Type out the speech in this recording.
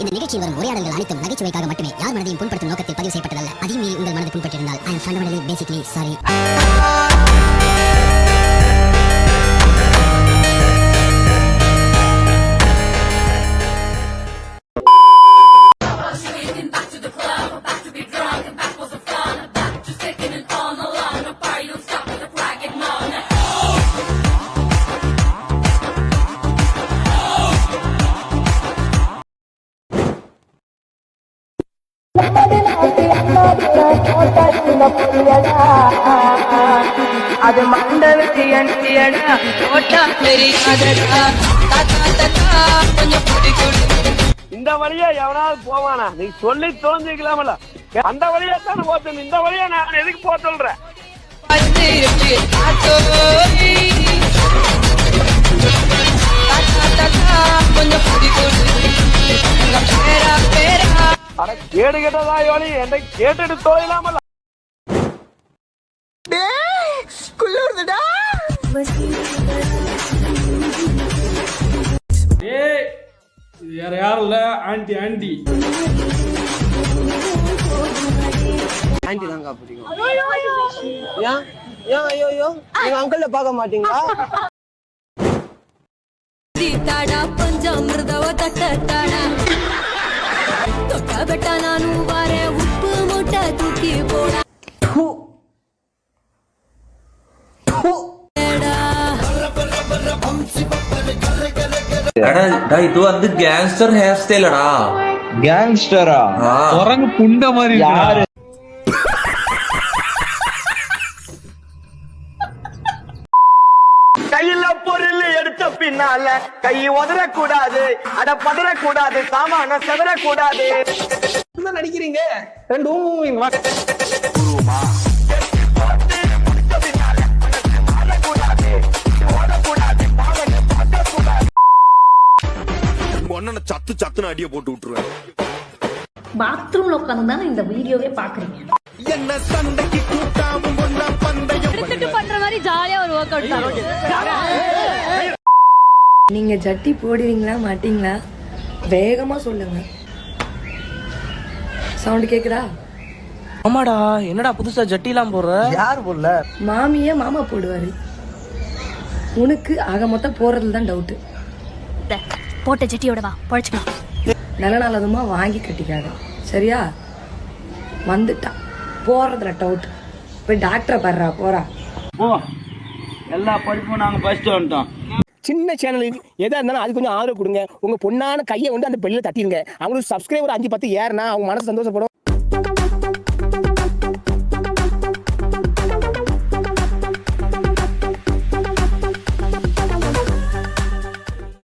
இந்த நிகழ்ச்சியில் வரும் உரையாடல்கள் அனைத்தும் நகைச்சுவைக்காக மட்டுமே யார் மனதையும் புண்படுத்தும் நோக்கத்தில் பதிவு செய்யப்பட்டதல்ல. அதையும் மீறி உங்கள் மனதை புண்பட்டிருந்தால் I am fundamentally basically sorry. அது மண்டலுக்கு எண்ணியடா போட்டா தெரியாதடா. இந்த வழியா எவனாவது போவானா? நீ சொல்லி தோன்றிக்கலாமல. அந்த வழியா தான் போச்சு. இந்த வழியா நான் எதுக்கு போக சொல்றேன்? கேடு கேட்டதா யோலி என்னை கேட்டுட்டு தோயிலாமல. வேற யாரும் இல்ல, ஆண்டி ஆண்டி ஆண்டி தாங்க பிடிக்கும். ஏன் ஏன் ஐயோ ஐயோ நீங்க அங்கிள் பார்க்க மாட்டீங்களா? பஞ்சாமிர்தவ தட்டா தொட்டா பெட்டா நானும் வாரே உப்பு மூட்டை தூக்கி போட இது வந்து கேங்ஸ்டர் ஹேர் ஸ்டைலடா. கேங்ஸ்டரா? குரங்கு புண்ட மாதிரி யாரு? கையில பொருள் எடுத்த பின்னால கை உதறக்கூடாது, அட பதறக்கூடாது, சாமான செதறக்கூடாது. நடிக்கிறீங்க ரெண்டு சத்து சத்துன்னு அடிய போட்டு விட்டுருவேன். பாத்ரூம்ல உட்கார்ந்து தானே இந்த வீடியோவே பாக்குறீங்க. என்ன சண்டைக்கு கூட்டாவும் ஒண்ணா பந்தயம் பண்ற மாதிரி ஜாலியா ஒரு ஒர்க் அவுட் தரோம். நீங்க ஜட்டி போடுவீங்களா மாட்டீங்களா? வேகமா சொல்லுங்க. சவுண்ட் கேக்குதா? ஆமாடா, என்னடா புதுசா ஜட்டிலாம் போடுற? யார் போடல? மாமியே மாமா போடுவாரு. உனக்கு ஆக மொத்தம் போறதுல தான் டவுட். போட்ட ஜட்டியோட வா பொழைச்சுக்கலாம். நல்ல நல்லதுமா வாங்கி கட்டிக்காத, சரியா? வந்துட்டா போறதுல டவுட். போய் டாக்டரை பாடுறா போறா. எல்லா படிப்பும் நாங்க படிச்சுட்டு வந்துட்டோம். சின்ன சேனலுக்கு எதா இருந்தாலும் அது கொஞ்சம் ஆதரவு கொடுங்க. உங்க பொண்ணான கையை வந்து அந்த பெல்லில் தட்டிடுங்க. அவங்களுக்கு சப்ஸ்கிரைபர் 5-10 ஏறுனா அவங்க மனசு சந்தோஷப்படும்.